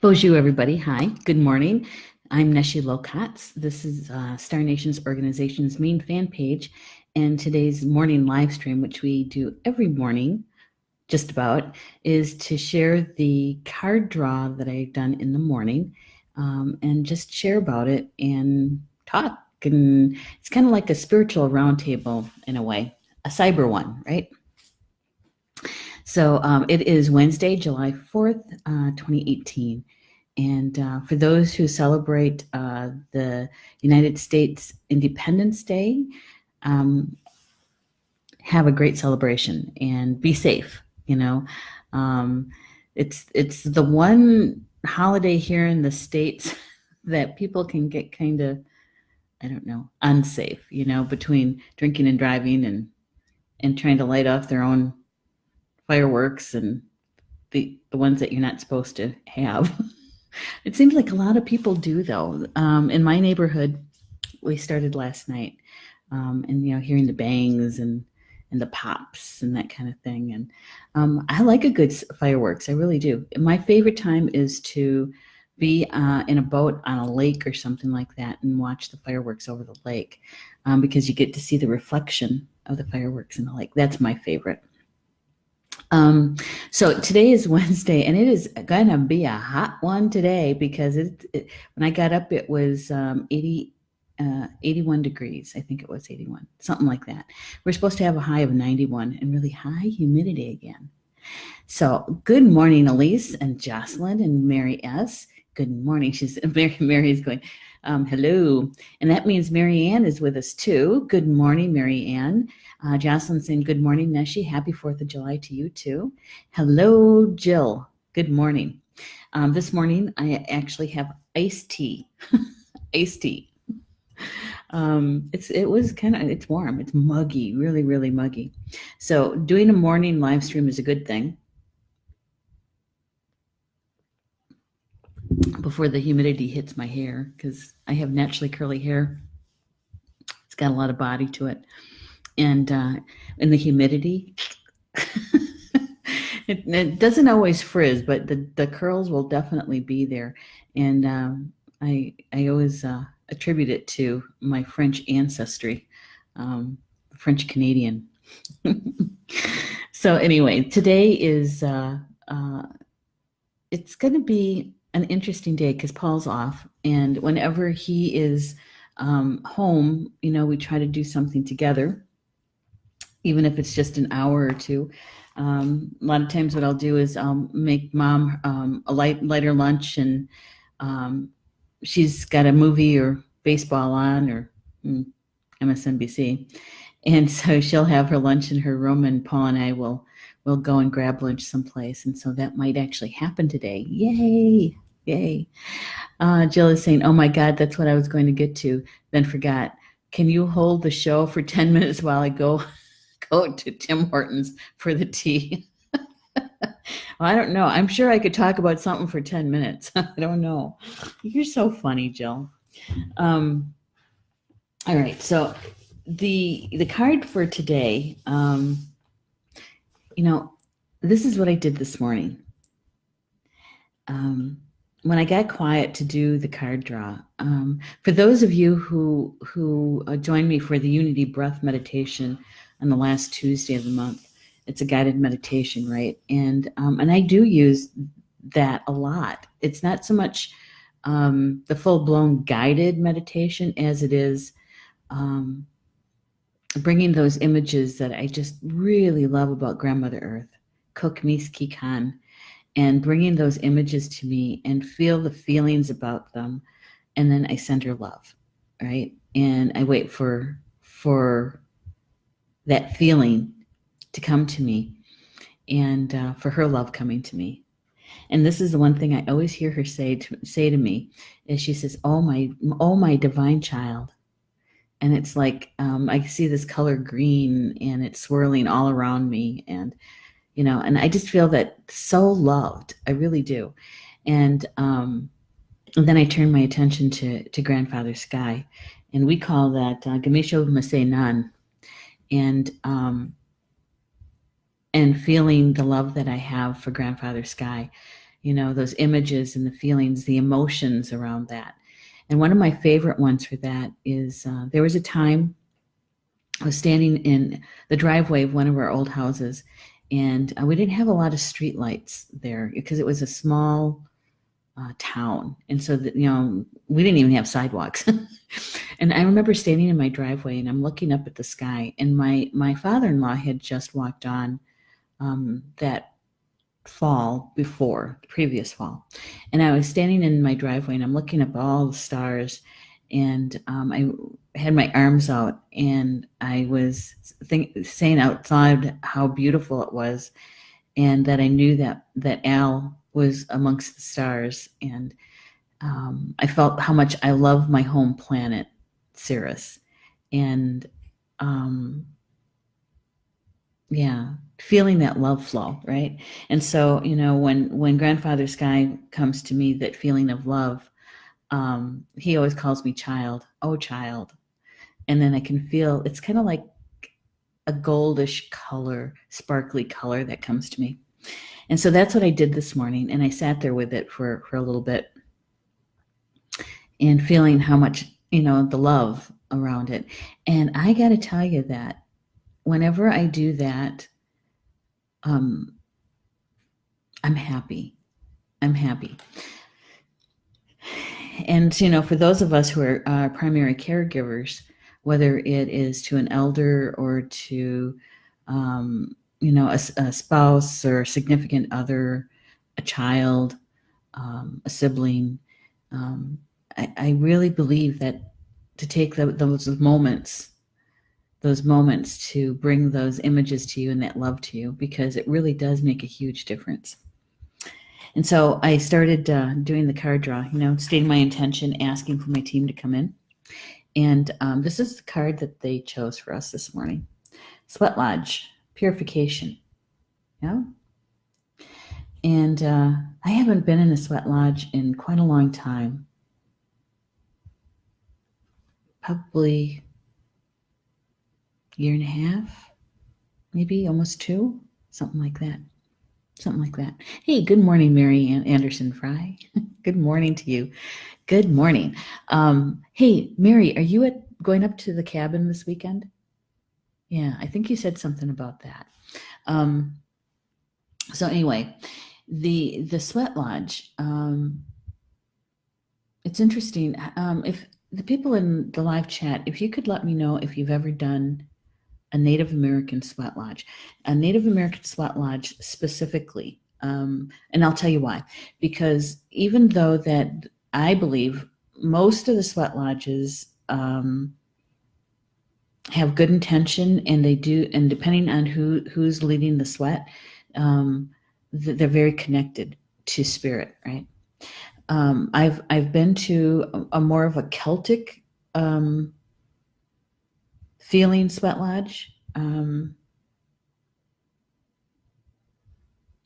Bonjour, everybody. Hi, good morning. I'm Neshi Lokatz. This is Star Nations Organization's main fan page, and today's morning live stream, which we do every morning, just about, is to share the card draw that I've done in the morning, and just share about it and talk. And it's kind of like a spiritual roundtable in a way, a cyber one, right? So it is Wednesday, July 4th, 2018. And for those who celebrate the United States Independence Day, have a great celebration and be safe. It's the one holiday here in the States that people can get kind of, I don't know, unsafe, between drinking and driving and trying to light off their own fireworks and the ones that you're not supposed to have. It seems like a lot of people do, though. In my neighborhood, we started last night, and hearing the bangs and the pops and that kind of thing. And I like a good fireworks. I really do. My favorite time is to be in a boat on a lake or something like that and watch the fireworks over the lake, because you get to see the reflection of the fireworks in the lake. That's my favorite. So today is Wednesday, and it is going to be a hot one today because when I got up, it was 81 degrees. I think it was 81, something like that. We're supposed to have a high of 91 and really high humidity again. So good morning, Elise and Jocelyn and Mary S. Good morning. Mary is going, hello. And that means Mary Ann is with us too. Good morning, Mary Ann. Jocelyn saying, good morning, Neshi. Happy 4th of July to you too. Hello, Jill. Good morning. This morning, I actually have iced tea. Iced tea. It's warm. It's muggy, really, really muggy. So doing a morning live stream is a good thing before the humidity hits my hair, because I have naturally curly hair. It's got a lot of body to it. And in the humidity, it doesn't always frizz, but the curls will definitely be there. And I always attribute it to my French ancestry, French Canadian. So anyway, today is it's going to be an interesting day because Paul's off, and whenever he is home, we try to do something together, even if it's just an hour or two. A lot of times what I'll do is I'll make Mom a lighter lunch, and she's got a movie or baseball on or MSNBC. And so she'll have her lunch in her room, and Paul and I will go and grab lunch someplace. And so that might actually happen today. Yay. Yay. Jill is saying, oh my God, that's what I was going to get to, then forgot. Can you hold the show for 10 minutes while I go to Tim Hortons for the tea? Well, I don't know. I'm sure I could talk about something for 10 minutes. I don't know. You're so funny, Jill. All right. So the card for today, this is what I did this morning. When I got quiet to do the card draw, for those of you who joined me for the Unity Breath meditation on the last Tuesday of the month, it's a guided meditation, right? And I do use that a lot. It's not so much the full-blown guided meditation as it is bringing those images that I just really love about Grandmother Earth, Kokmis Kikan, and bringing those images to me and feel the feelings about them. And then I send her love, right? And I wait for that feeling to come to me, and for her love coming to me. And this is the one thing I always hear her say to me, is she says, oh my divine child. And it's like, I see this color green, and it's swirling all around me. And, and I just feel that so loved. I really do. And then I turn my attention to Grandfather Sky, and we call that Gamisho Masay Nan. And feeling the love that I have for Grandfather Sky. those images and the feelings, the emotions around that. And one of my favorite ones for that is there was a time I was standing in the driveway of one of our old houses, and we didn't have a lot of street lights there because it was a small town, and so that we didn't even have sidewalks. And I remember standing in my driveway, and I'm looking up at the sky, and my father-in-law had just walked on that fall before, the previous fall, and I was standing in my driveway, and I'm looking up all the stars, and I had my arms out, and I was saying out loud how beautiful it was, and that I knew that Al was amongst the stars, and I felt how much I love my home planet, Cirrus, and yeah, feeling that love flow, right? And so, when Grandfather Sky comes to me, that feeling of love, he always calls me child, oh child, and then I can feel it's kind of like a goldish color, sparkly color that comes to me. And so that's what I did this morning, and I sat there with it for a little bit, and feeling how much the love around it. And I got to tell you that whenever I do that, I'm happy. I'm happy. And for those of us who are primary caregivers, whether it is to an elder or to a spouse or a significant other, a child, a sibling, I really believe that to take those moments to bring those images to you and that love to you, because it really does make a huge difference. And so I started doing the card draw, stating my intention, asking for my team to come in. And this is the card that they chose for us this morning. Sweat Lodge, Purification. Yeah. And I haven't been in a sweat lodge in quite a long time. Probably a year and a half, maybe almost 2, something like that. Hey, good morning, Mary Ann Anderson Fry. Good morning to you. Good morning. Hey, Mary, are you going up to the cabin this weekend? Yeah, I think you said something about that. So anyway, the Sweat Lodge, it's interesting. If the people in the live chat, if you could let me know if you've ever done a Native American sweat lodge, specifically. And I'll tell you why. Because even though that I believe most of the sweat lodges have good intention, and they do, and depending on who's leading the sweat, they're very connected to spirit, right? I've been to a more of a Celtic feeling sweat lodge.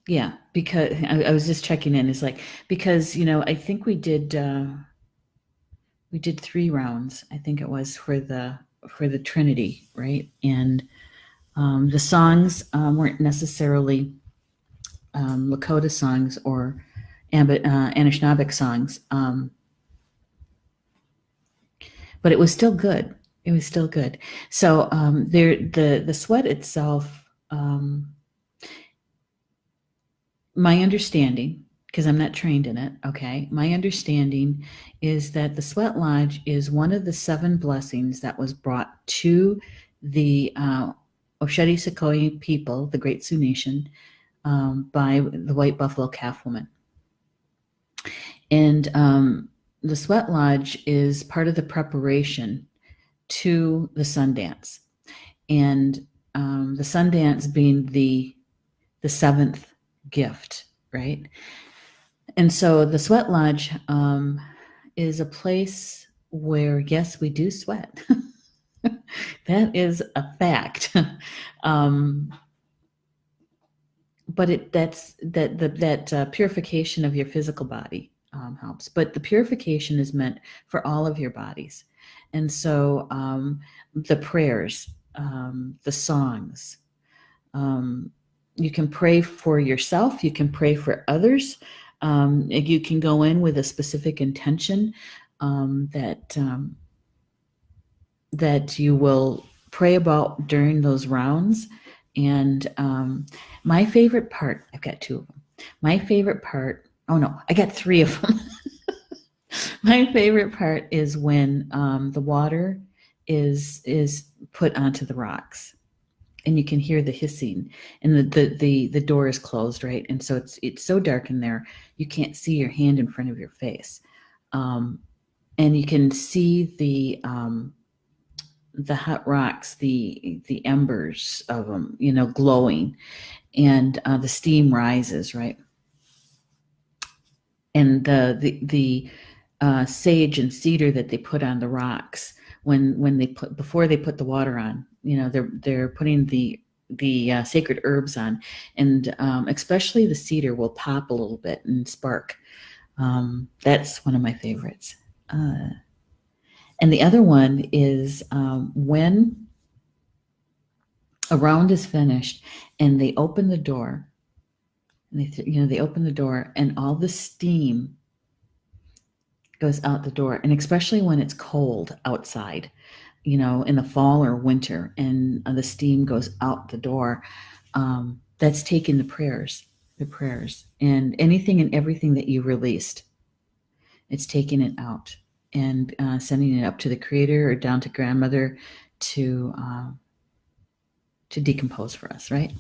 Yeah, because I was just checking in. It's like, because I think we did 3 rounds. I think it was for the Trinity, right? And the songs weren't necessarily Lakota songs or Anishinaabeg songs, but it was still good. So the sweat itself, my understanding, because I'm not trained in it, okay, my understanding is that the Sweat Lodge is one of the 7 blessings that was brought to the Osheti Sequoia people, the Great Sioux Nation, by the White Buffalo Calf Woman. And the Sweat Lodge is part of the preparation to the Sundance, and the Sundance being the 7th gift, right? And so the Sweat Lodge is a place where, yes, we do sweat. That is a fact. But that purification of your physical body helps. But the purification is meant for all of your bodies. And so the prayers, the songs, you can pray for yourself, you can pray for others, You can go in with a specific intention that you will pray about during those rounds. And my favorite part, I've got two of them. My favorite part, oh no, I got three of them. My favorite part is when the water is put onto the rocks, and you can hear the hissing, and the door is closed, right? And so it's so dark in there, you can't see your hand in front of your face, and you can see the hot rocks, the embers of them, glowing, and the steam rises, right? And the sage and cedar that they put on the rocks before they put the water on, they're putting the sacred herbs on, and especially the cedar will pop a little bit and spark. That's one of my favorites. And the other one is when a round is finished and they open the door, and they open the door, and all the steam goes out the door, and especially when it's cold outside, in the fall or winter, and the steam goes out the door. That's taking the prayers, and anything and everything that you released. It's taking it out and sending it up to the Creator or down to Grandmother to decompose for us, right?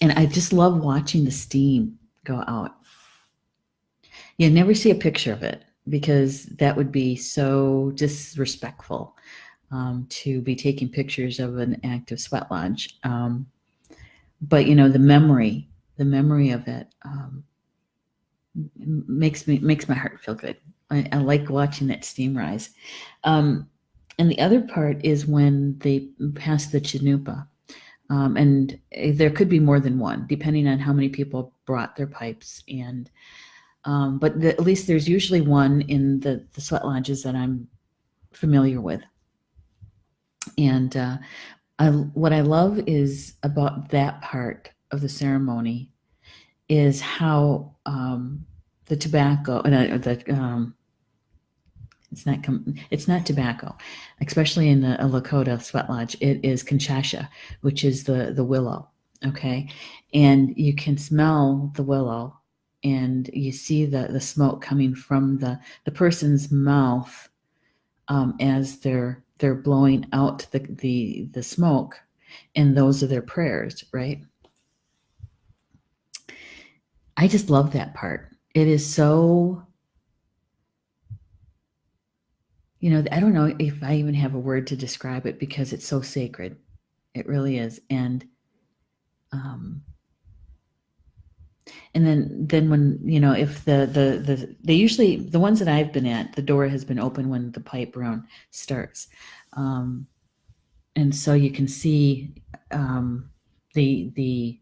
And I just love watching the steam go out. You never see a picture of it, because that would be so disrespectful to be taking pictures of an active sweat lodge. But the memory of it makes my heart feel good. I like watching that steam rise. And the other part is when they pass the chanupa. And there could be more than one, depending on how many people brought their pipes. And but at least there's usually one in the sweat lodges that I'm familiar with. And what I love is about that part of the ceremony is how the tobacco, it's not tobacco, especially in a Lakota sweat lodge. It is conchacha, which is the willow. Okay, and you can smell the willow, and you see the smoke coming from the person's mouth as they're blowing out the smoke, and those are their prayers, right? I just love that part. It is so, I don't know if I even have a word to describe it, because it's so sacred. It really is. And then when, if they usually, the ones that I've been at, the door has been open when the pipe round starts. And so you can see the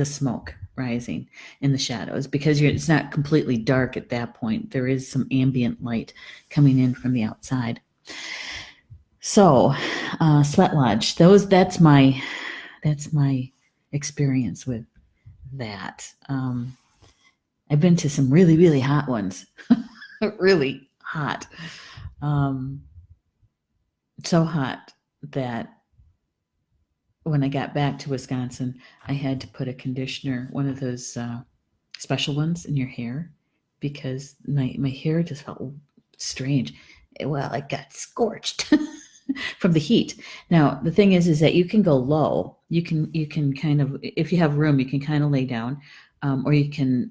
smoke rising in the shadows, because it's not completely dark at that point. There is some ambient light coming in from the outside. So sweat lodge, that's my experience with that. I've been to some really, really hot ones. Really hot. So hot that when I got back to Wisconsin, I had to put a conditioner, one of those special ones, in your hair, because my hair just felt strange. Well, it got scorched from the heat. Now, the thing is that you can go low. You can kind of, if you have room, you can kind of lay down, or you can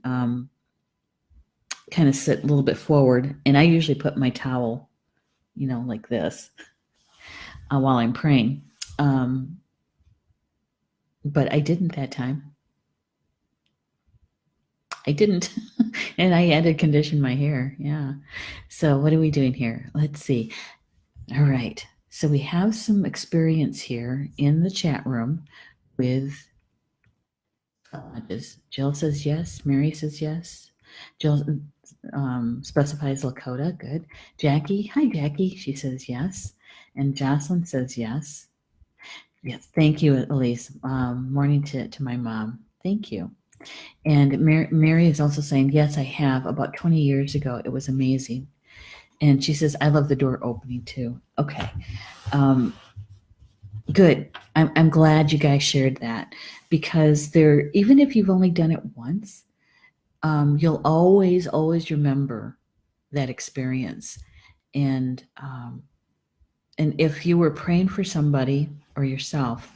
kind of sit a little bit forward. And I usually put my towel, like this, while I'm praying. But I didn't that time. I didn't. And I had to condition my hair. Yeah. So what are we doing here? Let's see. All right. So we have some experience here in the chat room with lodges. Jill says yes. Mary says yes. Jill specifies Lakota. Good. Jackie. Hi, Jackie. She says yes. And Jocelyn says yes. Yes. Thank you, Elise. Morning to my mom. Thank you. And Mary is also saying, yes, I have. About 20 years ago, it was amazing. And she says, I love the door opening too. Okay. Um, good. I'm glad you guys shared that, because there, even if you've only done it once, you'll always remember that experience. And if you were praying for somebody or yourself,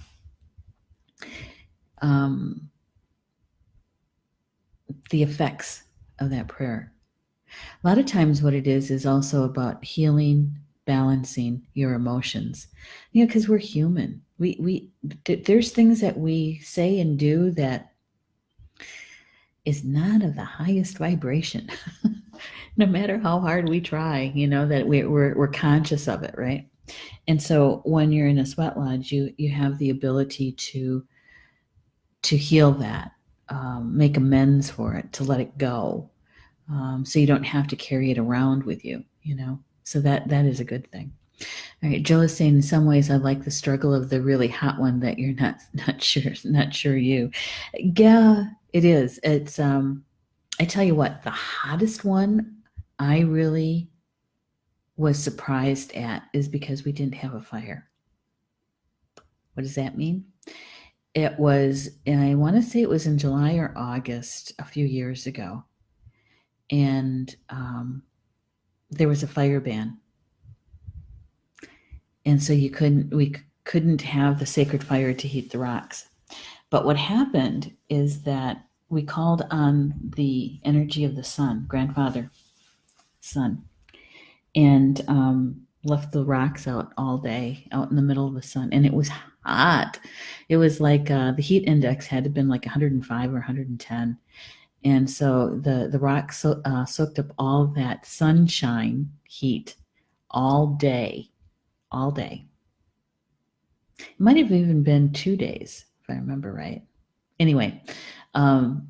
um, the effects of that prayer. A lot of times, what it is also about healing, balancing your emotions. You know, because we're human. There's things that we say and do that is not of the highest vibration. No matter how hard we try, you know, that we're conscious of it, right? And so when you're in a sweat lodge, you have the ability to heal that, make amends for it, to let it go, so you don't have to carry it around with you, you know. So that is a good thing. All right, Jill is saying, in some ways, I like the struggle of the really hot one that you're not sure you. Yeah, it is. It's I tell you what, the hottest one I really was surprised at is because we didn't have a fire. What does that mean? It was, and I want to say it was in July or August a few years ago, and there was a fire ban, and so we couldn't have the sacred fire to heat the rocks. But what happened is that we called on the energy of the sun, grandfather, sun, and left the rocks out all day, out in the middle of the sun, and it was hot. It was like the heat index had to have been like 105 or 110, and so the rocks soaked up all that sunshine heat all day, all day. It might have even been 2 days, if I remember right. Anyway, um,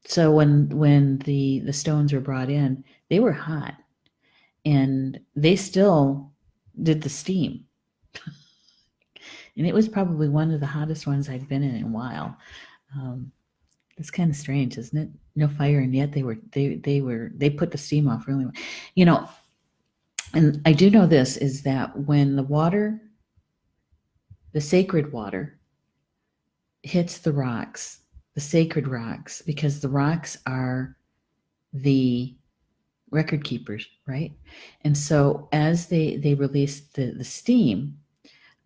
so when the stones were brought in, they were hot, and they still did the steam, and it was probably one of the hottest ones I'd been in a while. Um, it's kind of strange, isn't it? No fire, and yet they put the steam off really well. You know, and I do know this is that when the water, the sacred water, hits the rocks, the sacred rocks, because the rocks are the record keepers, right? And so as they release the steam,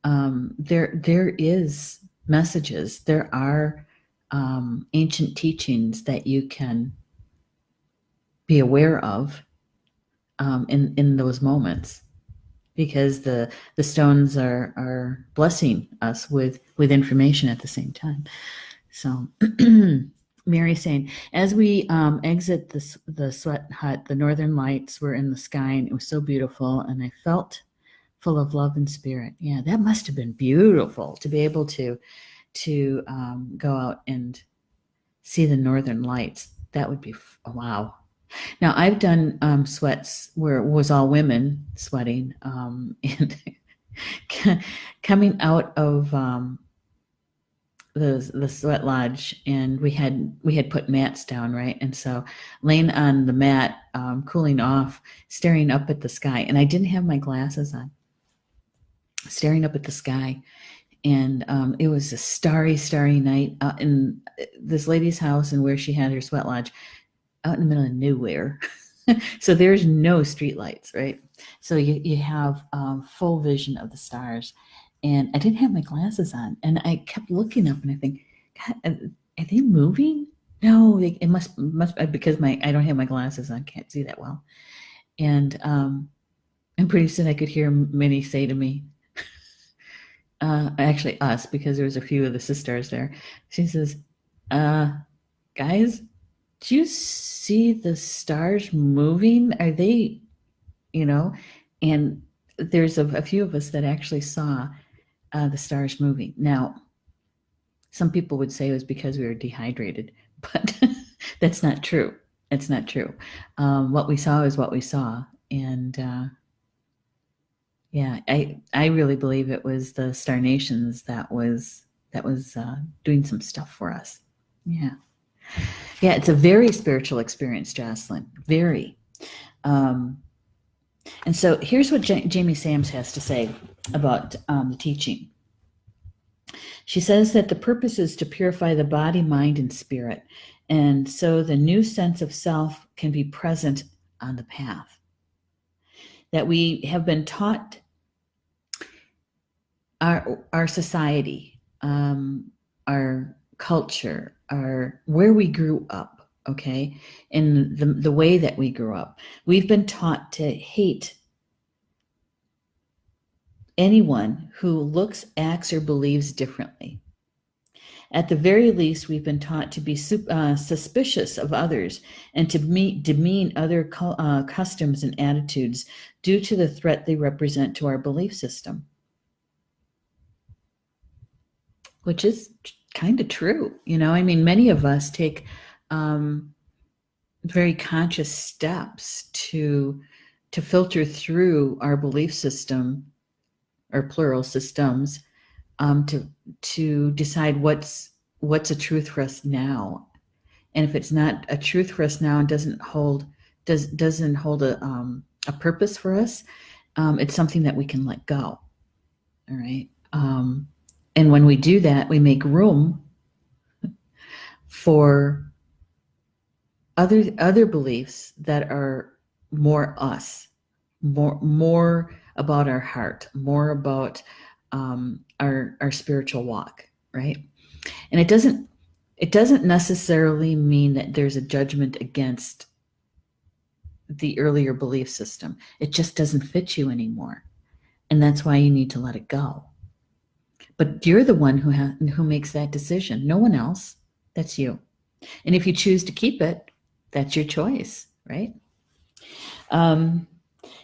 there is messages. There are ancient teachings that you can be aware of in those moments, because the stones are blessing us with information at the same time. So Mary saying, as we exit the sweat hut, the northern lights were in the sky, and it was so beautiful, and I felt full of love and spirit. Yeah, that must have been beautiful to be able to go out and see the northern lights. That would be wow. Now I've done sweats where it was all women sweating, and coming out of the sweat lodge, and we had put mats down, right? And so laying on the mat, cooling off, staring up at the sky, and I didn't have my glasses on, staring up at the sky, and it was a starry night in this lady's house, and where she had her sweat lodge, out in the middle of nowhere. So there's no street lights, right? So you have full vision of the stars. And I didn't have my glasses on, and I kept looking up, and I think, God, are they moving? No, it must because I don't have my glasses on, can't see that well. And pretty soon I could hear Minnie say to me, actually us, because there was a few of the sisters there. She says, guys, do you see the stars moving? Are they, you know? And there's a few of us that actually saw the stars moving. Now, some people would say it was because we were dehydrated, but that's not true. It's not true. What we saw is what we saw. And yeah, I really believe it was the Star Nations that was that was doing some stuff for us. Yeah. Yeah, it's a very spiritual experience, Jocelyn. Very. And so here's what Jamie Sams has to say about the teaching. She says that the purpose is to purify the body, mind, and spirit. And so the new sense of self can be present on the path. That we have been taught our society, our culture, where we grew up, okay, and the way that we grew up. We've been taught to hate anyone who looks, acts, or believes differently. At the very least, we've been taught to be suspicious of others and to demean other customs and attitudes due to the threat they represent to our belief system. Which is kind of true. I mean, many of us take very conscious steps to filter through our belief system, or plural systems, to decide what's a truth for us now. And if it's not a truth for us now and doesn't hold a purpose for us, it's something that we can let go. All right. And when we do that, we make room for other beliefs that are more us, more about our heart, more about our spiritual walk, right? And it doesn't necessarily mean that there's a judgment against the earlier belief system. It just doesn't fit you anymore, and that's why you need to let it go. But you're the one who makes that decision. No one else. That's you. And if you choose to keep it, that's your choice, right?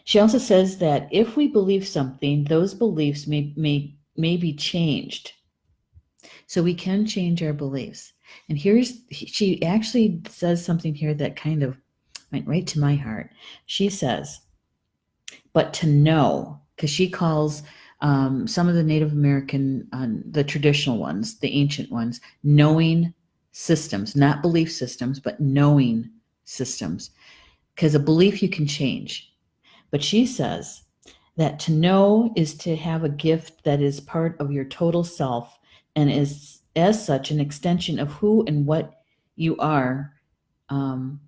She also says that if we believe something, those beliefs may be changed. So we can change our beliefs. And she actually says something here that kind of went right to my heart. She says, but to know, because she calls some of the Native American, the traditional ones, the ancient ones, knowing systems, not belief systems, but knowing systems, because a belief you can change. But she says that to know is to have a gift that is part of your total self and is, as such, an extension of who and what you are in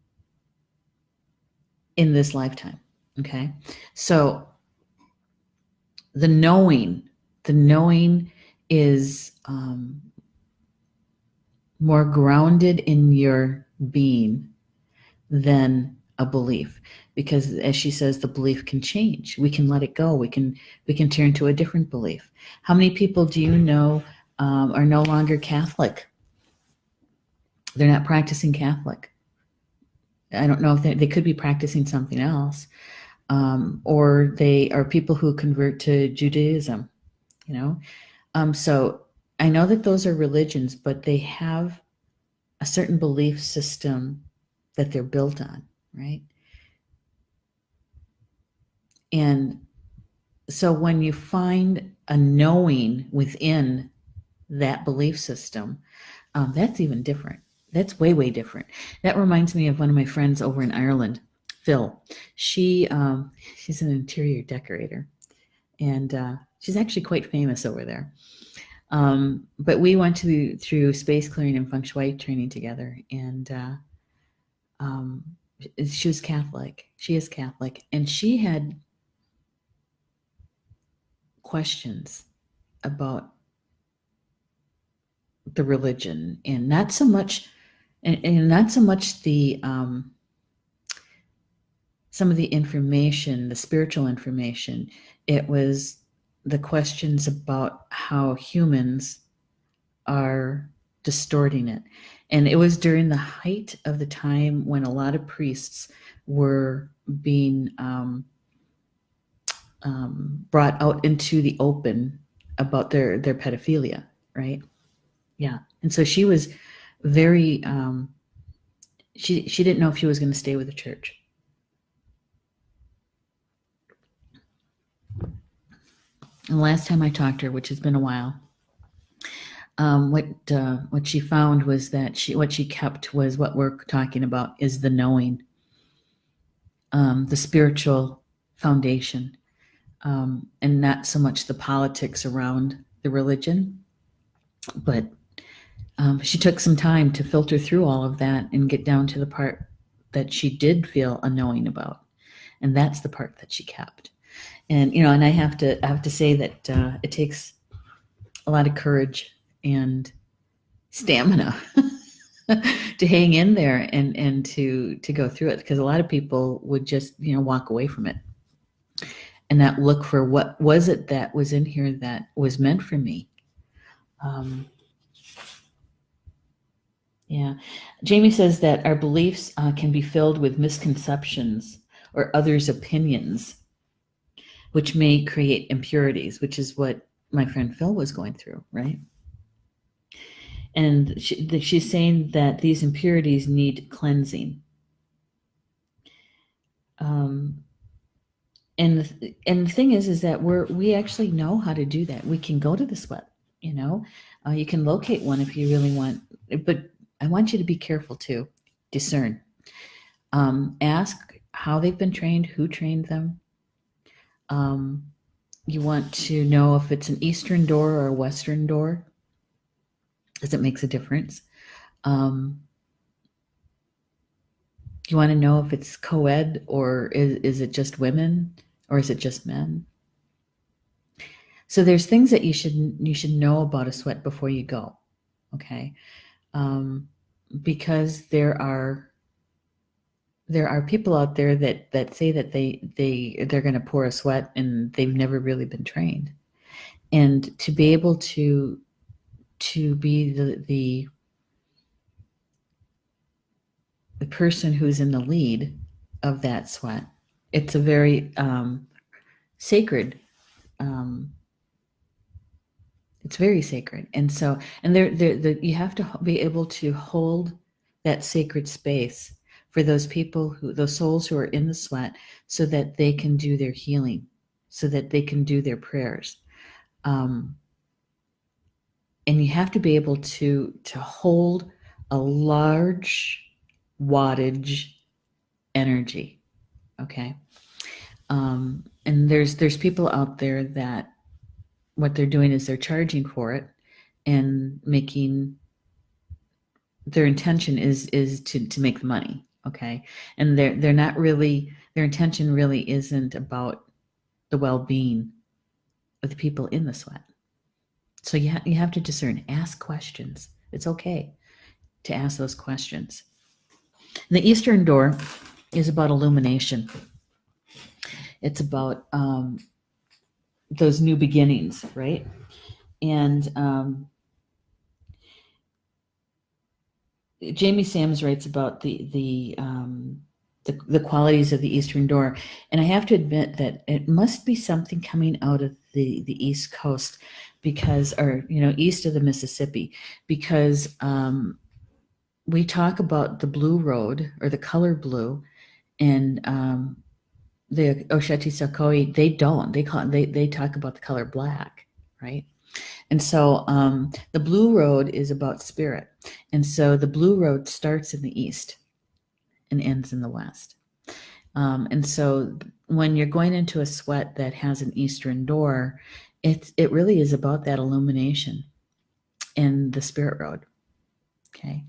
this lifetime. Okay, so the knowing is more grounded in your being than a belief, because as she says, the belief can change. We can let it go. We can turn to a different belief. How many people do you know are no longer Catholic? They're not practicing Catholic. I don't know if they could be practicing something else, or they are people who convert to Judaism. So I know that those are religions, but they have a certain belief system that they're built on, right? And so when you find a knowing within that belief system, that's even different. That's way, way different. That reminds me of one of my friends over in Ireland, Phil. She's an interior decorator, and she's actually quite famous over there. But we went through space clearing and feng shui training together, and she was Catholic. She is Catholic, and she had questions about the religion, and not so much the some of the information, the spiritual information. It was the questions about how humans are distorting it. And it was during the height of the time when a lot of priests were being brought out into the open about their pedophilia, right? Yeah. And so she was very, she didn't know if she was going to stay with the church. And the last time I talked to her, which has been a while, What she found was that what she kept was what we're talking about is the knowing, the spiritual foundation, and not so much the politics around the religion. But she took some time to filter through all of that and get down to the part that she did feel a knowing about, and that's the part that she kept. And and I have to say that it takes a lot of courage and stamina to hang in there and to go through it, because a lot of people would just walk away from it and not look for what was it that was in here that was meant for me. Yeah. Jamie says that our beliefs can be filled with misconceptions or others' opinions, which may create impurities, which is what my friend Phil was going through, right? And she's saying that these impurities need cleansing. And the thing is that we actually know how to do that. We can go to the sweat, you can locate one if you really want, but I want you to be careful too. Discern. Ask how they've been trained, who trained them. You want to know if it's an Eastern door or a Western door, because it makes a difference. You want to know if it's co-ed, or is it just women, or is it just men? So there's things that you should know about a sweat before you go, okay? Because there are people out there that say that they're going to pour a sweat and they've never really been trained, and to be able to be the person who's in the lead of that sweat, it's a very sacred. It's very sacred, and so you have to be able to hold that sacred space for those people those souls who are in the sweat, so that they can do their healing, so that they can do their prayers, and you have to be able to hold a large wattage energy, okay? And there's people out there that what they're doing is they're charging for it and making their intention is to make the money, okay? And they're not really, their intention really isn't about the well-being of the people in the sweat. So you have to discern. Ask questions. It's okay to ask those questions. And the Eastern door is about illumination. It's about those new beginnings, right? And Jamie Sams writes about the qualities of the Eastern door, and I have to admit that it must be something coming out of the East Coast, because, or east of the Mississippi, because we talk about the blue road, or the color blue, and the Osheti Sakoi, they don't. They talk about the color black, right? And so the blue road is about spirit. And so the blue road starts in the east and ends in the west. And so when you're going into a sweat that has an Eastern door, it really is about that illumination and the spirit road, okay?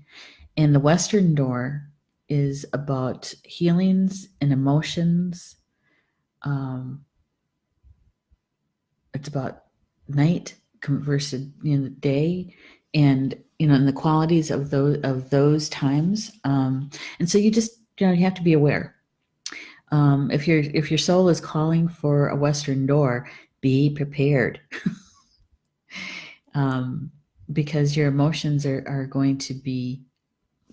And the Western door is about healings and emotions. It's about night versus day, and and the qualities of those times. And so you just you have to be aware. If your soul is calling for a Western door, be prepared. Because your emotions are going to be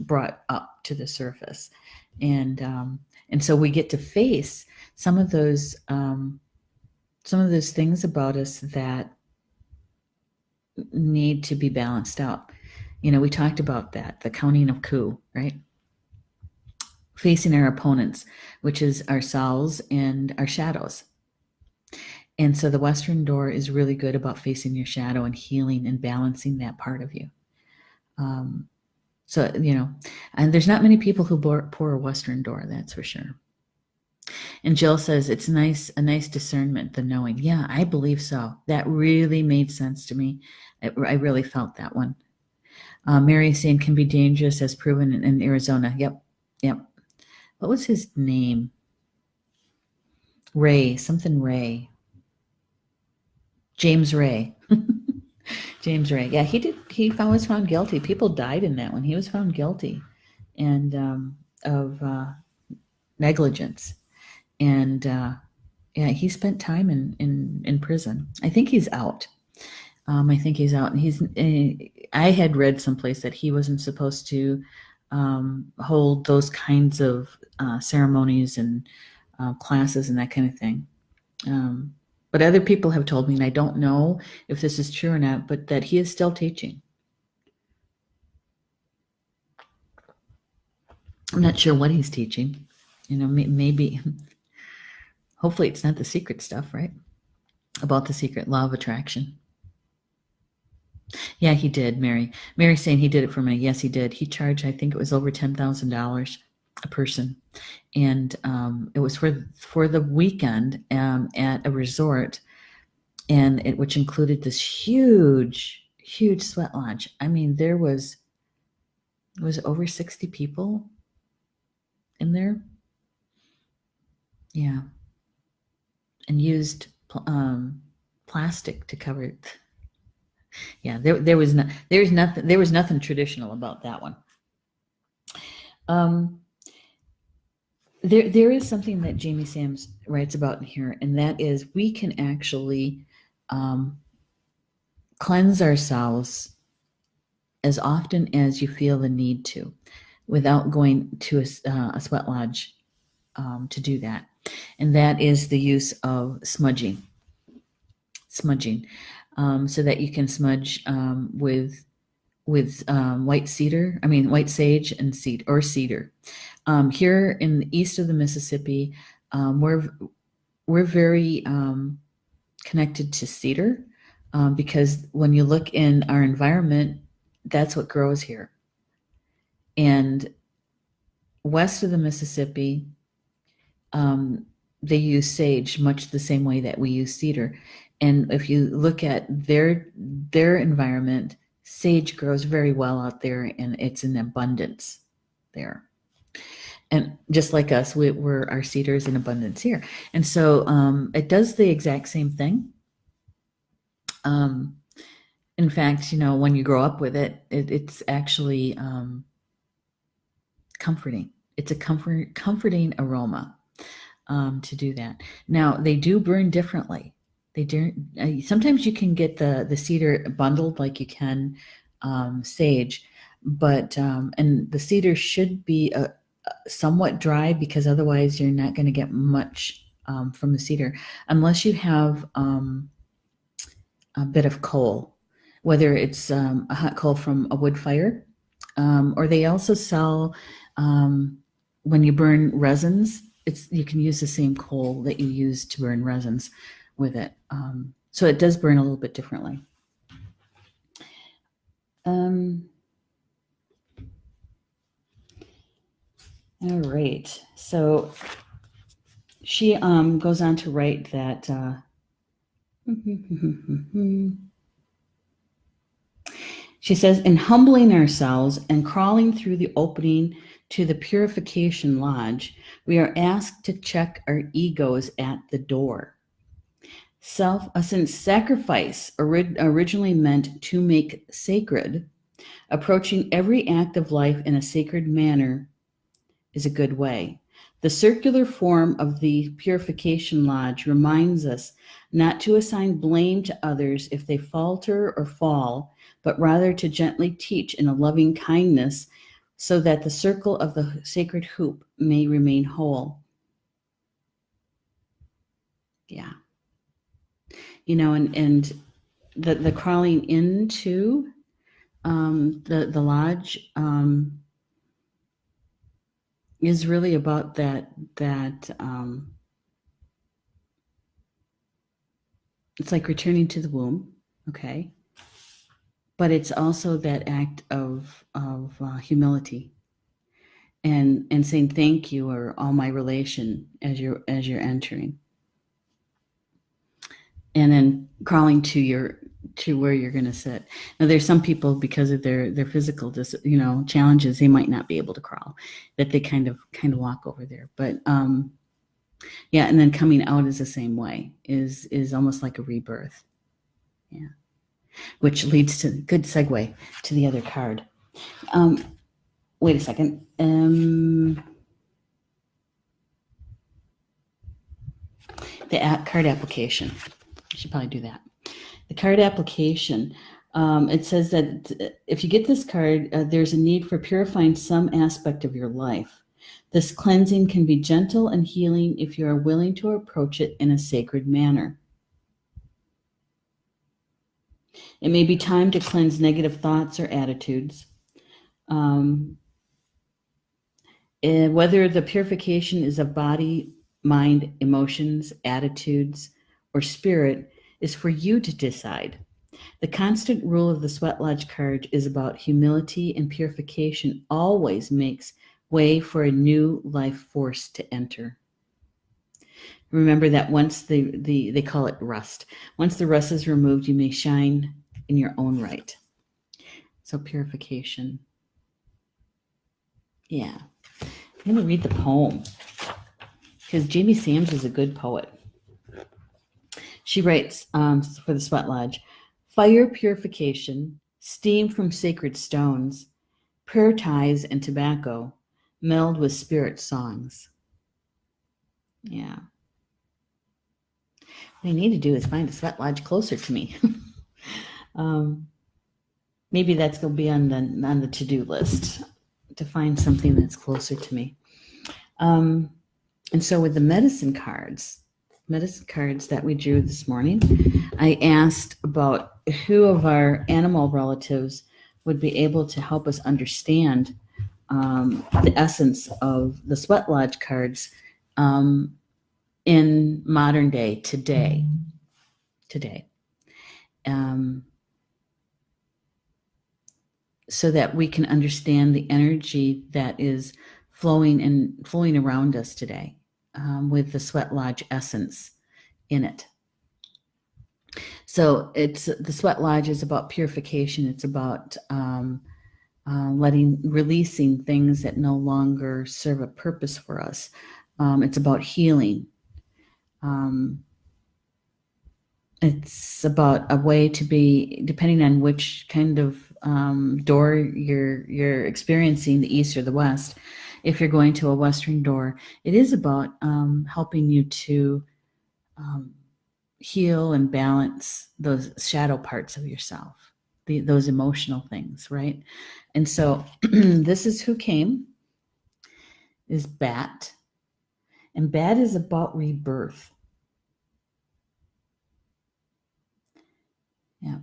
brought up to the surface, and so we get to face some of those things about us that need to be balanced out. We talked about that, the counting of coup, right? Facing our opponents, which is ourselves and our shadows. And so the Western door is really good about facing your shadow and healing and balancing that part of you. So, and there's not many people who pour a Western door, that's for sure. And Jill says it's a nice discernment, the knowing. Yeah, I believe so. That really made sense to me. I really felt that one. Mary is saying can be dangerous as proven in Arizona. Yep. What was his name? Something Ray. James Ray. James Ray. Yeah, he was found guilty. People died in that one. He was found guilty and of negligence. And yeah, he spent time in prison. I think he's out. And I had read someplace that he wasn't supposed to hold those kinds of ceremonies and classes and that kind of thing. But other people have told me, and I don't know if this is true or not, but that he is still teaching. I'm not sure what he's teaching. Maybe, hopefully it's not the secret stuff, right? About the secret law of attraction. Yeah, he did, Mary. Mary's saying he did it for me. Yes, he did. He charged, I think it was over $10,000 a person. And it was for the weekend at a resort, and which included this huge sweat lodge. I mean, there was over 60 people in there. Yeah. And used plastic to cover it. Yeah, there was nothing traditional about that one. There is something that Jamie Sams writes about in here, and that is we can actually cleanse ourselves as often as you feel the need to, without going to a sweat lodge to do that. And that is the use of smudging, so that you can smudge with white sage and cedar. Here in the east of the Mississippi, we're very connected to cedar because when you look in our environment, that's what grows here. And west of the Mississippi, they use sage much the same way that we use cedar. And if you look at their environment, sage grows very well out there, and it's in abundance there. And just like us, our cedar is in abundance here. And so it does the exact same thing. In fact, when you grow up with it, it's actually comforting. It's a comforting aroma to do that. Now, they do burn differently. They do. Sometimes you can get the cedar bundled like you can sage, but and the cedar should be somewhat dry, because otherwise you're not going to get much from the cedar unless you have a bit of coal, whether it's a hot coal from a wood fire, or they also sell when you burn resins. You can use the same coal that you use to burn resins with it. So it does burn a little bit differently. All right. So she goes on to write that she says, in humbling ourselves and crawling through the opening to the Purification Lodge, we are asked to check our egos at the door. Since sacrifice originally meant to make sacred, approaching every act of life in a sacred manner is a good way. The circular form of the Purification Lodge reminds us not to assign blame to others if they falter or fall, but rather to gently teach in a loving kindness so that the circle of the sacred hoop may remain whole. Yeah. And the crawling into the lodge is really about that It's like returning to the womb, okay? But it's also that act of humility and saying thank you or all my relation as you're entering, and then crawling to where you're going to sit. Now, there's some people, because of their physical challenges, they might not be able to crawl, that they kind of walk over there. But yeah, and then coming out is the same way, is almost like a rebirth. Yeah, which leads to good segue to the other card. Wait a second. The card application. I should probably do that. The card application. It says that if you get this card, there's a need for purifying some aspect of your life. This cleansing can be gentle and healing if you are willing to approach it in a sacred manner. It may be time to cleanse negative thoughts or attitudes. Whether the purification is of body, mind, emotions, attitudes, or spirit is for you to decide. The constant rule of the Sweat Lodge card is about humility, and purification always makes way for a new life force to enter. Remember that once they call it rust. Once the rust is removed, you may shine in your own right. So purification. Yeah. I'm going to read the poem because Jamie Sams is a good poet. She writes for the Sweat Lodge: fire purification, steam from sacred stones, prayer ties and tobacco meld with spirit songs. Yeah. What I need to do is find a Sweat Lodge closer to me. Maybe that's going to be on the to-do list, to find something that's closer to me. And so with the medicine cards that we drew this morning, I asked about who of our animal relatives would be able to help us understand the essence of the Sweat Lodge cards in modern day, today. So that we can understand the energy that is flowing around us today, with the Sweat Lodge essence in it. So the Sweat Lodge is about purification. It's about releasing things that no longer serve a purpose for us. It's about healing. It's about a way to be, depending on which kind of door you're experiencing, the east or the west. If you're going to a western door, it is about helping you to heal and balance those shadow parts of yourself, those emotional things, right? And so this is who came, is Bat. And Bat is about rebirth. Yeah.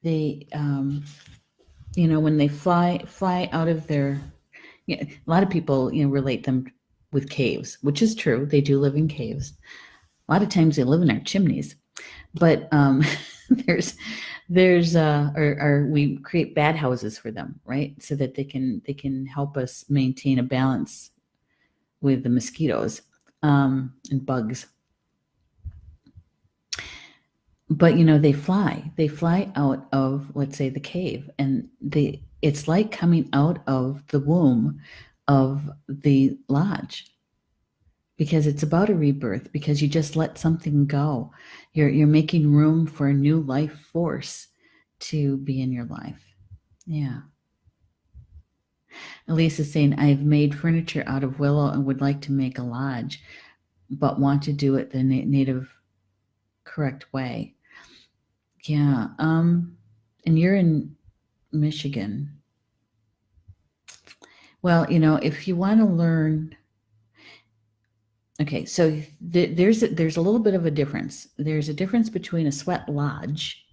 They, when they fly out of their, a lot of people, relate them with caves, which is true. They do live in caves. A lot of times they live in our chimneys, but we create bad houses for them, right? So that they can help us maintain a balance with the mosquitoes and bugs. But they fly out of, let's say, the cave, and it's like coming out of the womb of the lodge, because it's about a rebirth, because you just let something go. You're making room for a new life force to be in your life. Yeah. Elise is saying, I've made furniture out of willow and would like to make a lodge, but want to do it the native correct way. Yeah. And you're in Michigan. Well, if you want to learn, okay, so there's a little bit of a difference. There's a difference between a sweat lodge,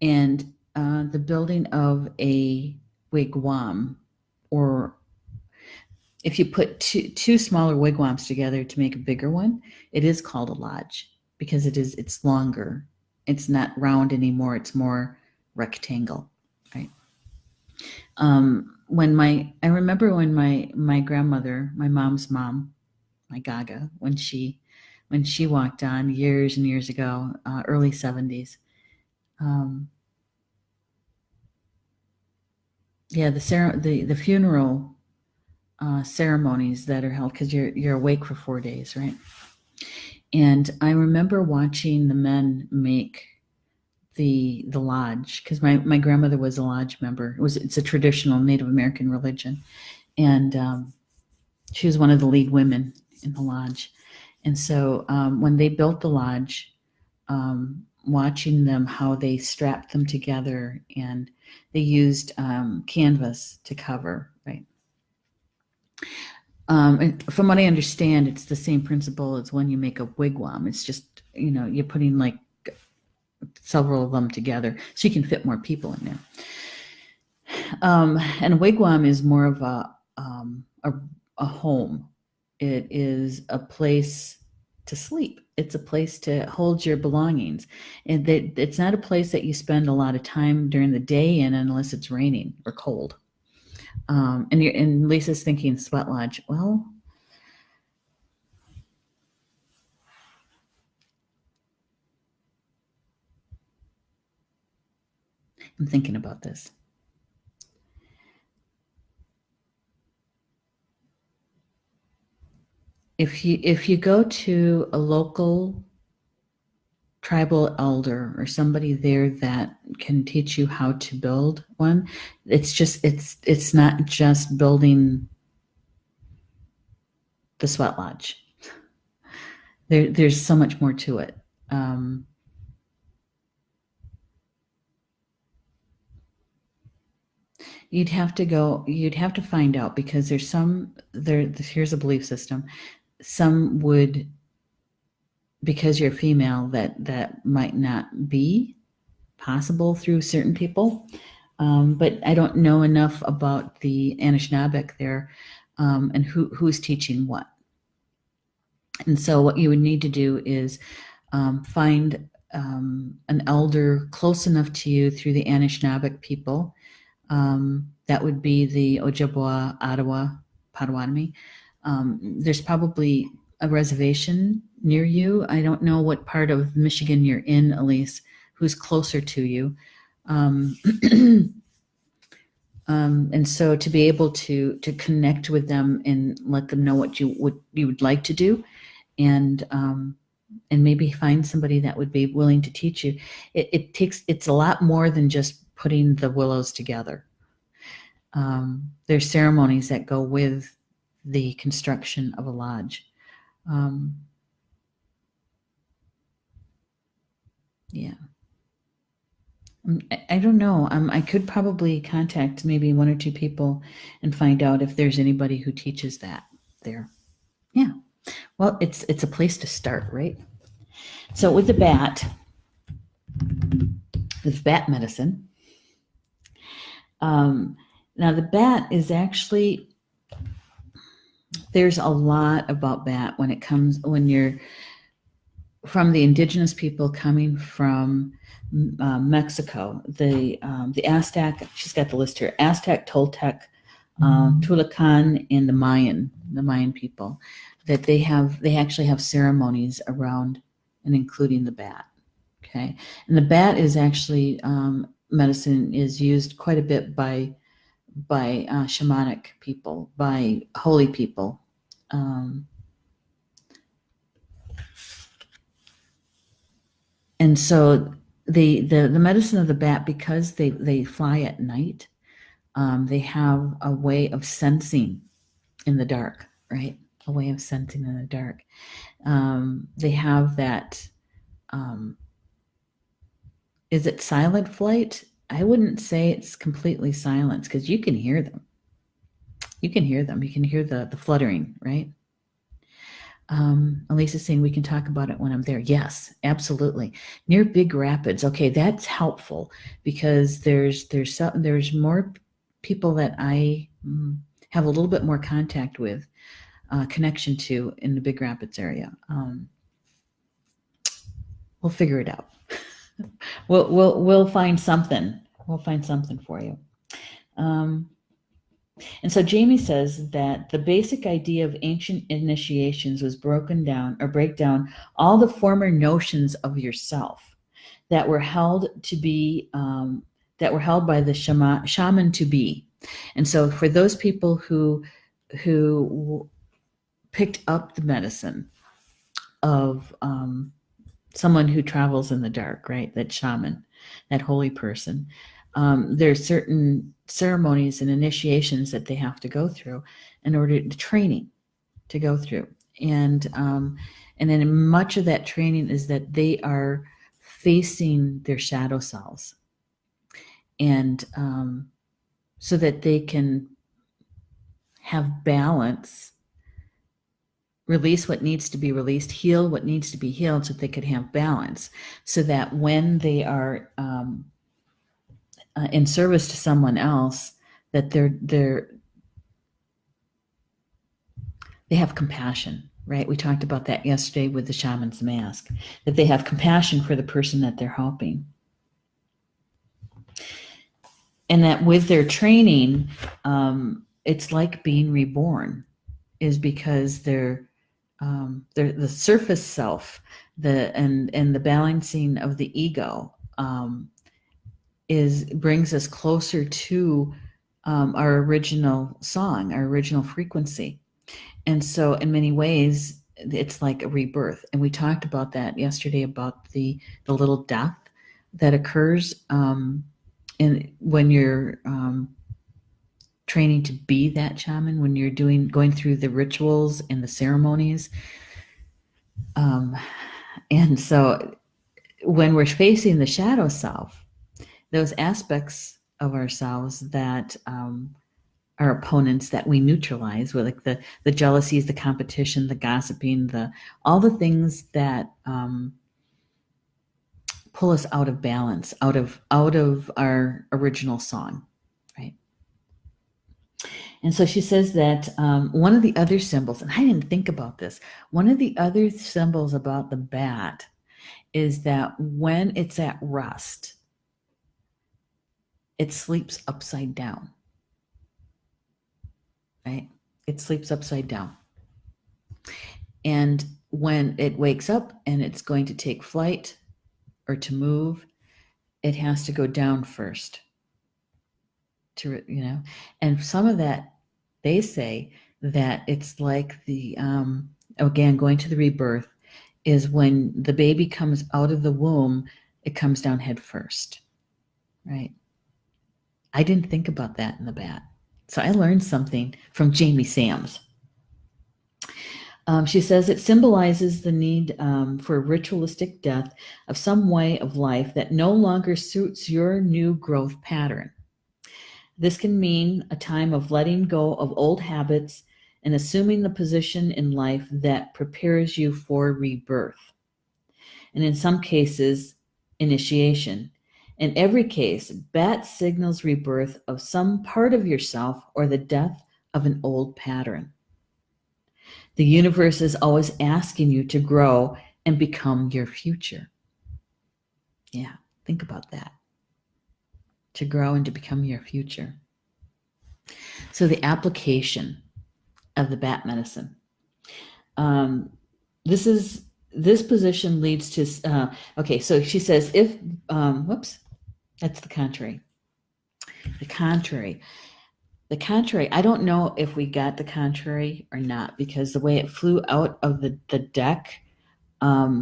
and the building of a wigwam, or if you put two smaller wigwams together to make a bigger one, it is called a lodge because it's longer. It's not round anymore. It's more rectangle, right? I remember when my grandmother, my mom's mom, my Gaga, when she walked on years and years ago, early 70s. Yeah, the funeral ceremonies that are held because you're awake for 4 days, right? And I remember watching the men make the lodge because my grandmother was a lodge member. It's a traditional Native American religion, and she was one of the lead women in the lodge. And so when they built the lodge, watching them how they strapped them together, and they used canvas to cover, right? And from what I understand, it's the same principle as when you make a wigwam. It's just, you're putting like several of them together so you can fit more people in there. And a wigwam is more of a home. It is a place to sleep. It's a place to hold your belongings. And it's not a place that you spend a lot of time during the day in unless it's raining or cold. And Lisa's thinking sweat lodge. Well, I'm thinking about this. If you go to a local tribal elder or somebody there that can teach you how to build one, it's not just building the sweat lodge. There's so much more to it. You'd have to find out because here's a belief system. Some would, because you're female, that might not be possible through certain people. But I don't know enough about the Anishinaabeg there, and who's teaching what. And so what you would need to do is find an elder close enough to you through the Anishinaabeg people. That would be the Ojibwa, Ottawa, Potawatomi. There's probably a reservation near you. I don't know what part of Michigan you're in, Elise, who's closer to you. And so to be able to connect with them and let them know what you would like to do, and maybe find somebody that would be willing to teach you. It's a lot more than just putting the willows together. There's ceremonies that go with the construction of a lodge. Yeah. I don't know. I could probably contact maybe one or two people and find out if there's anybody who teaches that there. Yeah. Well, it's a place to start, right? So with bat medicine, now the bat is actually, there's a lot about bat when you're from the indigenous people coming from Mexico, the Aztec, she's got the list here, Aztec, Toltec, Tulacan, and the Mayan people, that they actually have ceremonies around and including the bat. Okay. And the bat is actually, medicine is used quite a bit by shamanic people, by holy people. And so the medicine of the bat, because they fly at night, they have a way of sensing in the dark, right? A way of sensing in the dark. They have that, is it silent flight? I wouldn't say it's completely silent because you can hear them. You can hear them. You can hear the fluttering, right? Elise is saying we can talk about it when I'm there. Yes, absolutely. Near Big Rapids. Okay, that's helpful because there's more people that I have a little bit more contact with, connection to in the Big Rapids area. We'll figure it out. We'll find something. We'll find something for you. And so Jamie says that the basic idea of ancient initiations was break down all the former notions of yourself that were held to be, that were held by the shaman to be. And so for those people who picked up the medicine of someone who travels in the dark, right? That shaman, that holy person. There's certain ceremonies and initiations that they have to go through in order to training to go through. And then much of that training is that they are facing their shadow selves. And so that they can have balance, release what needs to be released, heal what needs to be healed, so they could have balance, so that when they are in service to someone else, that they have compassion, right? We talked about that yesterday with the shaman's mask, that they have compassion for the person that they're helping. And that with their training, it's like being reborn, is because they're the surface self, and the balancing of the ego brings us closer to our original song, our original frequency. And so in many ways, it's like a rebirth. And we talked about that yesterday, about the little death that occurs when you're training to be that shaman, when you're going through the rituals and the ceremonies. And so when we're facing the shadow self, those aspects of ourselves that are opponents that we neutralize, with like the jealousies, the competition, the gossiping, all the things that pull us out of balance, out of our original song, right? And so she says that one of the other symbols, and I didn't think about this, one of the other symbols about the bat is that when it's at rest, it sleeps upside down, right? It sleeps upside down. And when it wakes up and it's going to take flight or to move, it has to go down first. And some of that, they say that it's like again, going to the rebirth, is when the baby comes out of the womb, it comes down head first, right? I didn't think about that in the bat. So I learned something from Jamie Sams. She says it symbolizes the need for a ritualistic death of some way of life that no longer suits your new growth pattern. This can mean a time of letting go of old habits and assuming the position in life that prepares you for rebirth. And in some cases, initiation. In every case, bat signals rebirth of some part of yourself or the death of an old pattern. The universe is always asking you to grow and become your future. Yeah, think about that. To grow and to become your future. So the application of the bat medicine. This position leads to, okay, so she says if, whoops, that's the contrary. The contrary, I don't know if we got the contrary or not, because the way it flew out of the deck, I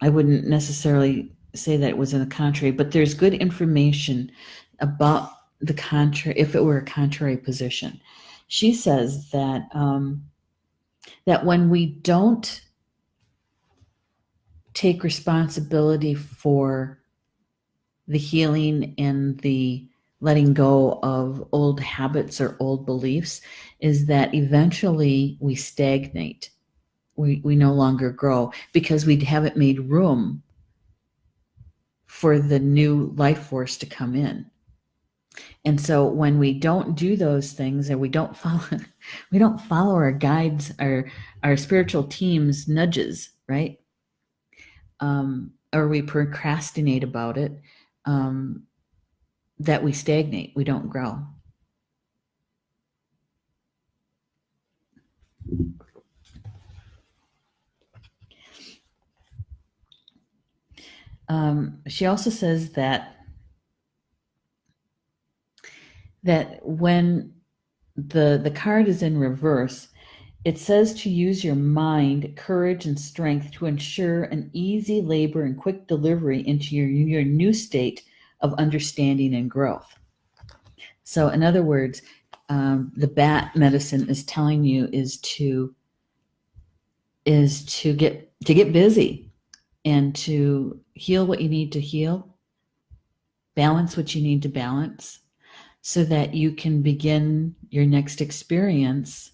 wouldn't necessarily say that it was in the contrary, but there's good information about the contrary, if it were a contrary position. She says that that when we don't take responsibility for the healing and the letting go of old habits or old beliefs, is that eventually we stagnate. We no longer grow because we haven't made room for the new life force to come in. And so when we don't do those things, and we don't follow our guides, our spiritual team's nudges, right? Or we procrastinate about it, that we stagnate, we don't grow. She also says that when the card is in reverse, it says to use your mind, courage, and strength to ensure an easy labor and quick delivery into your new state of understanding and growth. So, in other words, the bat medicine is telling you is to get busy and to heal what you need to heal, balance what you need to balance, so that you can begin your next experience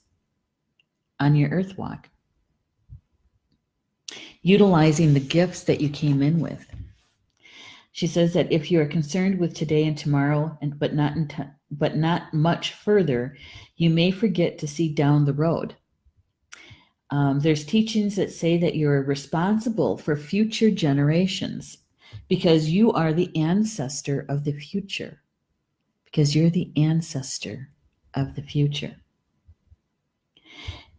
on your earth walk, utilizing the gifts that you came in with. She says that if you are concerned with today and tomorrow, but not much further, you may forget to see down the road. There's teachings that say that you're responsible for future generations because you are the ancestor of the future. Because you're the ancestor of the future.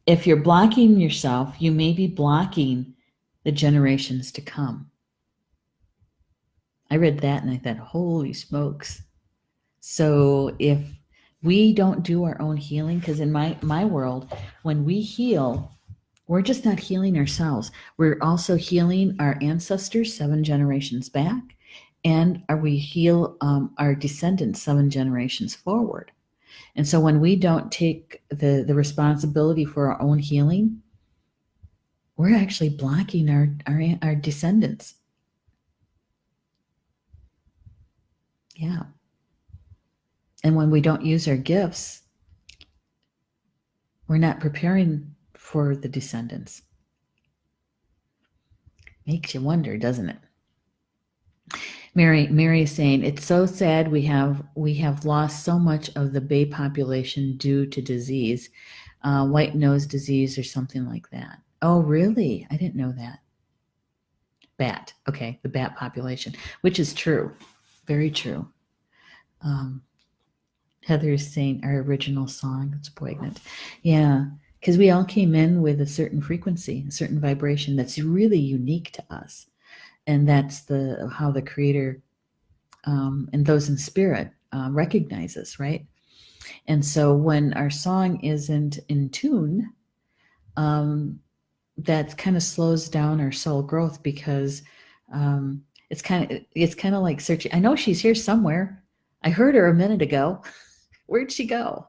If you're blocking yourself, you may be blocking the generations to come. I read that and I thought, holy smokes. So if we don't do our own healing, because in my world, when we heal, we're just not healing ourselves. We're also healing our ancestors 7 generations back, and we heal our descendants 7 generations forward. And so when we don't take the responsibility for our own healing, we're actually blocking our descendants. Yeah. And when we don't use our gifts, we're not preparing for the descendants. Makes you wonder, doesn't it? Mary is saying, it's so sad we have lost so much of the bay population due to disease, white nose disease or something like that. Oh, really? I didn't know that. Bat. Okay, the bat population, which is true. Very true. Heather is saying our original song, it's poignant. Yeah, because we all came in with a certain frequency, a certain vibration that's really unique to us. And that's how the Creator and those in spirit recognize us, right? And so when our song isn't in tune, that kind of slows down our soul growth, because it's kind of like searching. I know she's here somewhere. I heard her a minute ago. Where'd she go?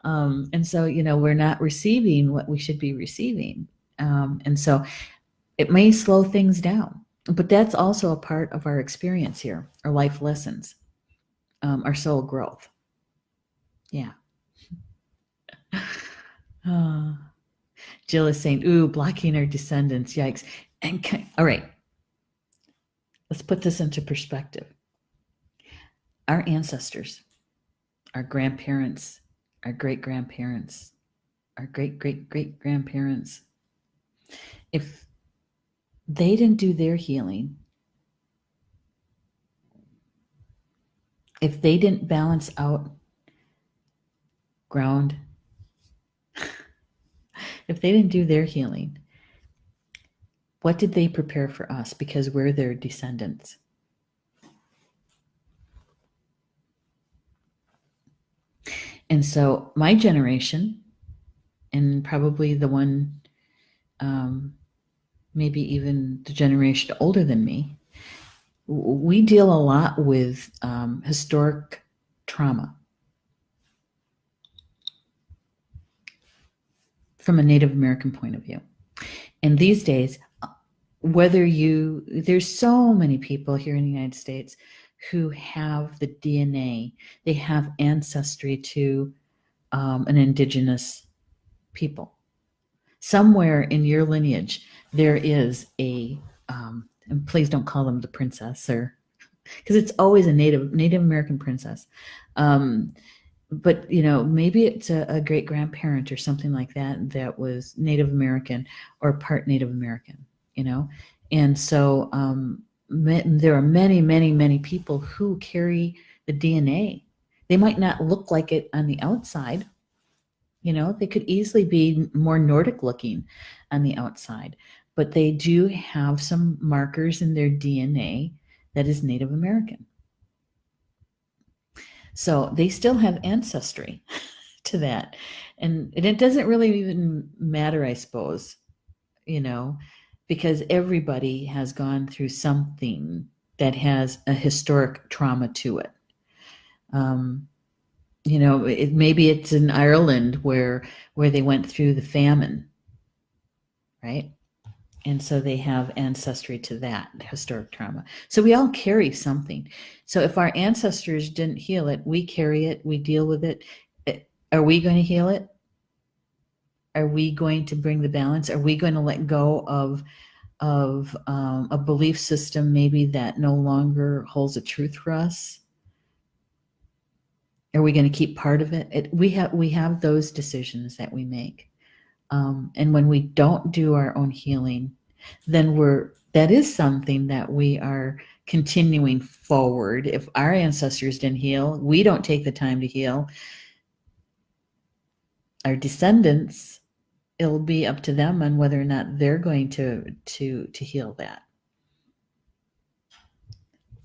And so, we're not receiving what we should be receiving. And so it may slow things down. But that's also a part of our experience here, our life lessons, our soul growth. Yeah. Jill is saying, ooh, blocking our descendants. Yikes. All right. Let's put this into perspective. Our ancestors, our grandparents, our great-grandparents, our great-great-great-grandparents, if they didn't do their healing, if they didn't balance out, ground, if they didn't do their healing, what did they prepare for us? Because we're their descendants. And so my generation, and probably the one, maybe even the generation older than me, we deal a lot with historic trauma from a Native American point of view. And these days, there's so many people here in the United States who have the DNA, they have ancestry to an indigenous people. Somewhere in your lineage, there is and please don't call them the princess, or because it's always a Native American princess. But maybe it's a great grandparent or something like that that was Native American or part Native American, and so there are many, many, many people who carry the DNA. They might not look like it on the outside. They could easily be more Nordic looking on the outside, but they do have some markers in their DNA that is Native American. So they still have ancestry to that. And it doesn't really even matter, I suppose, because everybody has gone through something that has a historic trauma to it. Maybe it's in Ireland where they went through the famine, right? And so they have ancestry to that historic trauma. So we all carry something. So if our ancestors didn't heal it, we carry it, we deal with it. Are we going to heal it? Are we going to bring the balance? Are we going to let go of a belief system maybe that no longer holds a truth for us? Are we going to keep part of it? We have those decisions that we make. And when we don't do our own healing, then that is something that we are continuing forward. If our ancestors didn't heal, we don't take the time to heal. Our descendants, it'll be up to them on whether or not they're going to heal that.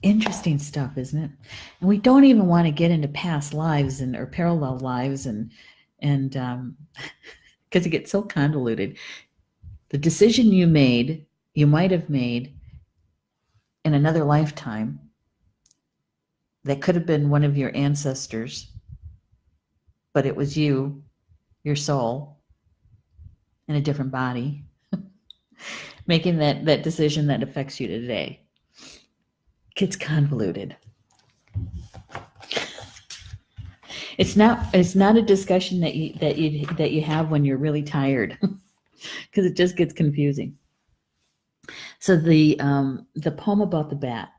Interesting stuff, isn't it? And we don't even want to get into past lives or parallel lives and because it gets so convoluted. The decision you might have made in another lifetime that could have been one of your ancestors, but it was you, your soul, in a different body, making that decision that affects you today. Gets convoluted. It's not a discussion that you have when you're really tired, because it just gets confusing. So the poem about the bat,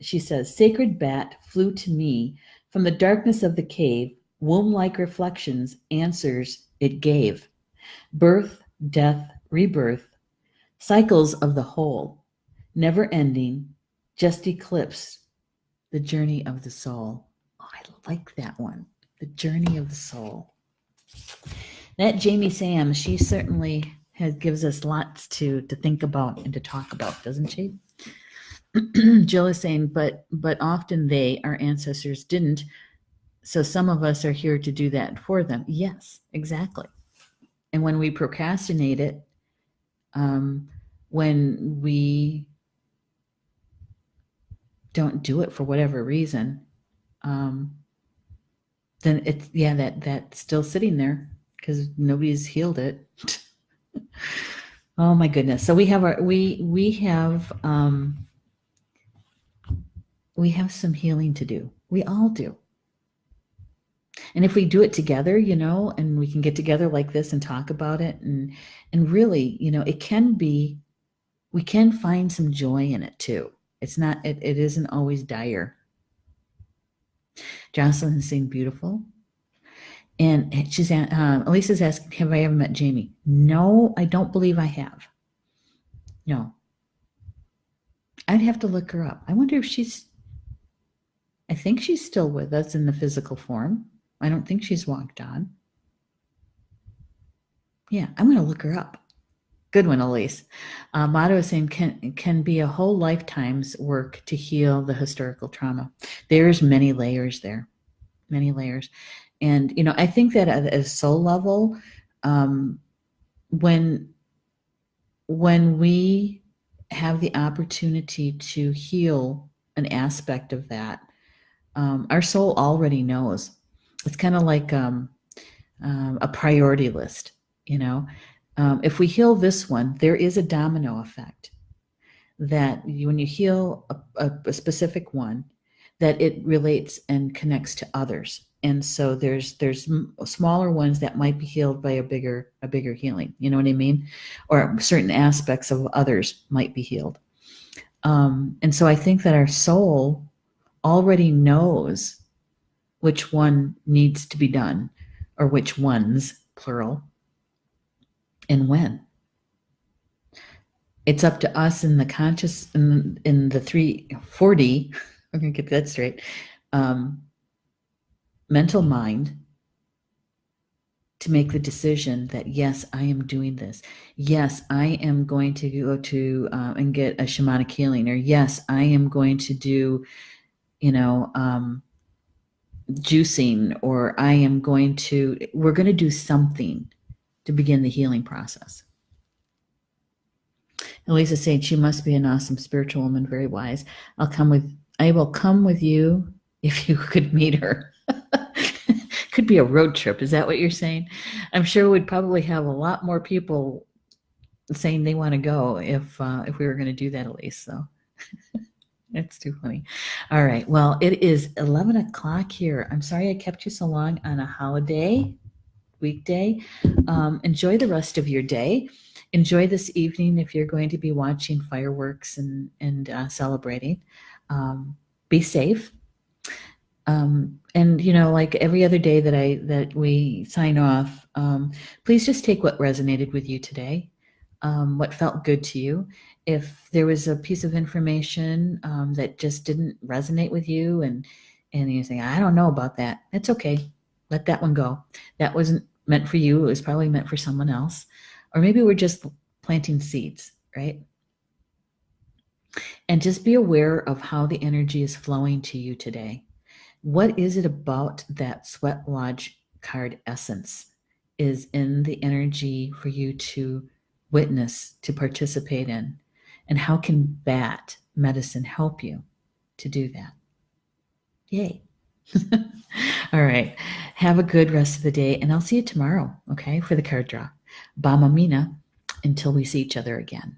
she says, "Sacred bat flew to me from the darkness of the cave, womb-like reflections, answers it gave. Birth, death, rebirth, cycles of the whole, never ending, just eclipsed the journey of the soul." Oh, I like that one. The journey of the soul. That Jamie Sam, she certainly gives us lots to think about and to talk about, doesn't she? Jill is saying, but often our ancestors didn't. So some of us are here to do that for them. Yes, exactly. And when we procrastinate it, when we don't do it for whatever reason, then it's that's still sitting there because nobody's healed it. Oh my goodness! So we have some healing to do. We all do. And if we do it together, and we can get together like this and talk about it, and really, it can be, we can find some joy in it too. It isn't always dire. Jocelyn is saying beautiful. And she's Elisa's asking, have I ever met Jamie? No, I don't believe I have. No. I'd have to look her up. I wonder if I think she's still with us in the physical form. I don't think she's walked on. Yeah, I'm going to look her up. Good one, Elise. Motto is saying, can be a whole lifetime's work to heal the historical trauma. There's many layers there, many layers. And, I think that at a soul level, when we have the opportunity to heal an aspect of that, our soul already knows. It's kind of like a priority list, if we heal this one, there is a domino effect that when you heal a specific one, that it relates and connects to others. And so there's smaller ones that might be healed by a bigger healing. You know what I mean? Or certain aspects of others might be healed. And so I think that our soul already knows which one needs to be done, or which ones, plural, and when. It's up to us in the conscious, in the 340, I'm going to get that straight, mental mind, to make the decision that, yes, I am doing this. Yes, I am going to go to and get a shamanic healing, or yes, I am going to do, juicing, or we're going to do something to begin the healing process. Elisa's saying she must be an awesome spiritual woman, very wise. I will come with you if you could meet her. Could be a road trip. Is that what you're saying? I'm sure we'd probably have a lot more people saying they want to go if we were going to do that, Elise. So it's too funny. All right. Well, it is 11 o'clock here. I'm sorry I kept you so long on a holiday weekday. Enjoy the rest of your day. Enjoy this evening if you're going to be watching fireworks and celebrating. Be safe. And like every other day that we sign off, please just take what resonated with you today, what felt good to you. If there was a piece of information that just didn't resonate with you, and you say, I don't know about that, it's okay. Let that one go. That wasn't meant for you. It was probably meant for someone else. Or maybe we're just planting seeds, right? And just be aware of how the energy is flowing to you today. What is it about that Sweat Lodge card essence is in the energy for you to witness, to participate in? And how can bat medicine help you to do that? Yay. All right. Have a good rest of the day, and I'll see you tomorrow, okay, for the card draw. Bama Mina, until we see each other again.